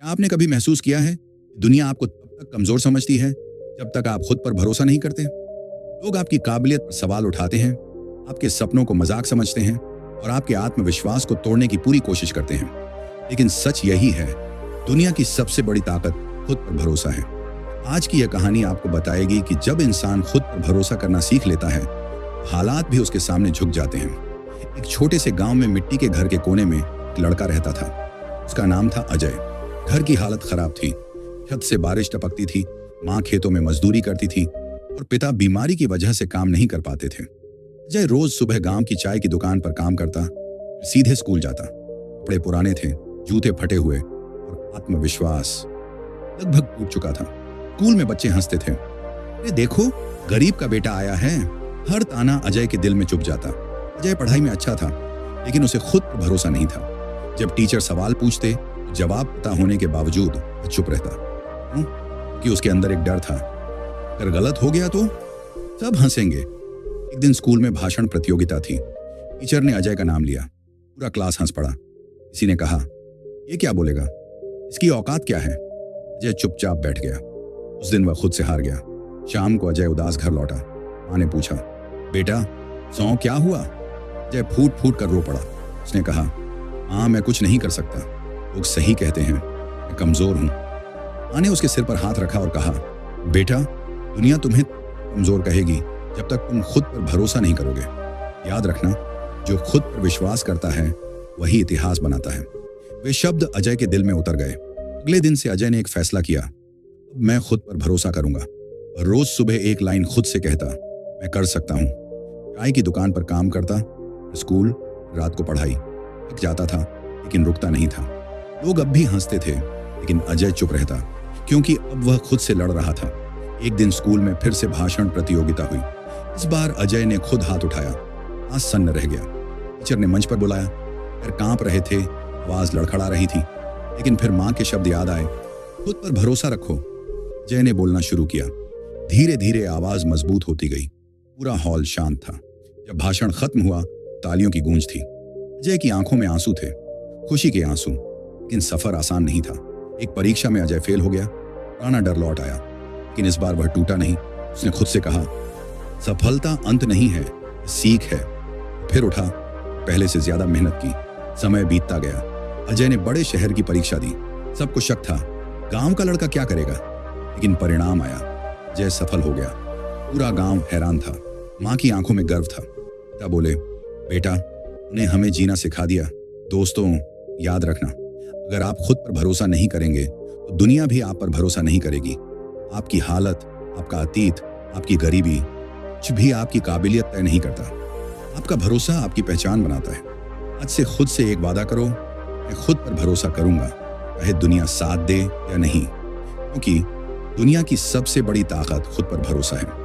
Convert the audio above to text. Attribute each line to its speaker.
Speaker 1: आपने कभी महसूस किया है दुनिया आपको तब तक कमजोर समझती है जब तक आप खुद पर भरोसा नहीं करते? लोग आपकी काबिलियत पर सवाल उठाते हैं, आपके सपनों को मजाक समझते हैं और आपके आत्मविश्वास को तोड़ने की पूरी कोशिश करते हैं। लेकिन सच यही है, दुनिया की सबसे बड़ी ताकत खुद पर भरोसा है। आज की यह कहानी आपको बताएगी कि जब इंसान खुद पर भरोसा करना सीख लेता है, हालात भी उसके सामने झुक जाते हैं। एक छोटे से गांव में मिट्टी के घर के कोने में एक लड़का रहता था। उसका नाम था अजय। घर की हालत खराब थी, छत से बारिश टपकती थी, माँ खेतों में मजदूरी करती थी और पिता बीमारी की वजह से काम नहीं कर पाते थे। अजय रोज सुबह गांव की चाय की दुकान पर काम करता, सीधे स्कूल जाता। कपड़े पुराने थे, जूते फटे हुए और आत्मविश्वास लगभग टूट चुका था। स्कूल में बच्चे हंसते थे, अरे देखो गरीब का बेटा आया है। हर ताना अजय के दिल में चुभ जाता। अजय पढ़ाई में अच्छा था, लेकिन उसे खुद पर भरोसा नहीं था। जब टीचर सवाल पूछते, जवाब पता होने के बावजूद वह चुप रहता। कि उसके अंदर एक डर था, अगर गलत हो गया तो सब हंसेंगे। एक दिन स्कूल में भाषण प्रतियोगिता थी। टीचर ने अजय का नाम लिया। पूरा क्लास हंस पड़ा। किसी ने कहा, ये क्या बोलेगा, इसकी औकात क्या है? अजय चुपचाप बैठ गया। उस दिन वह खुद से हार गया। शाम को अजय उदास घर लौटा। माँ ने पूछा, बेटा सौ क्या हुआ? अजय फूट फूट कर रो पड़ा। उसने कहा, माँ मैं कुछ नहीं कर सकता, लोग सही कहते हैं, मैं कमजोर हूं। माँ ने उसके सिर पर हाथ रखा और कहा, बेटा दुनिया तुम्हें कमजोर कहेगी जब तक तुम खुद पर भरोसा नहीं करोगे। याद रखना, जो खुद पर विश्वास करता है वही इतिहास बनाता है। वे शब्द अजय के दिल में उतर गए। अगले दिन से अजय ने एक फैसला किया, मैं खुद पर भरोसा करूंगा। रोज सुबह एक लाइन खुद से कहता, मैं कर सकता हूं। चाय की दुकान पर काम करता, स्कूल, रात को पढ़ाई। थक जाता था लेकिन रुकता नहीं था। लोग अब भी हंसते थे, लेकिन अजय चुप रहता, क्योंकि अब वह खुद से लड़ रहा था। एक दिन स्कूल में फिर से भाषण प्रतियोगिता हुई। इस बार अजय ने खुद हाथ उठाया। आज सन्न रह गया। टीचर ने मंच पर बुलाया। पैर कांप रहे थे, आवाज लड़खड़ा रही थी, लेकिन फिर माँ के शब्द याद आए, खुद पर भरोसा रखो। अजय ने बोलना शुरू किया। धीरे धीरे आवाज मजबूत होती गई। पूरा हॉल शांत था। जब भाषण खत्म हुआ, तालियों की गूंज थी। अजय की आंखों में आंसू थे, खुशी के आंसू। लेकिन सफर आसान नहीं था। एक परीक्षा में अजय फेल हो गया। पुराना डर लौट आया, लेकिन इस बार वह टूटा नहीं। उसने खुद से कहा, सफलता अंत नहीं है, सीख है। फिर उठा, पहले से ज्यादा मेहनत की। समय बीतता गया। अजय ने बड़े शहर की परीक्षा दी। सबको शक था, गांव का लड़का क्या करेगा, लेकिन परिणाम आया। अजय सफल हो गया। पूरा गांव हैरान था। माँ की आंखों में गर्व था। पिता बोले, बेटा उन्हें हमें जीना सिखा दिया। दोस्तों याद रखना, अगर आप खुद पर भरोसा नहीं करेंगे तो दुनिया भी आप पर भरोसा नहीं करेगी। आपकी हालत, आपका अतीत, आपकी गरीबी, कुछ भी आपकी काबिलियत तय नहीं करता। आपका भरोसा आपकी पहचान बनाता है। आज से खुद से एक वादा करो, मैं खुद पर भरोसा करूंगा, चाहे दुनिया साथ दे या नहीं, क्योंकि दुनिया की सबसे बड़ी ताकत खुद पर भरोसा है।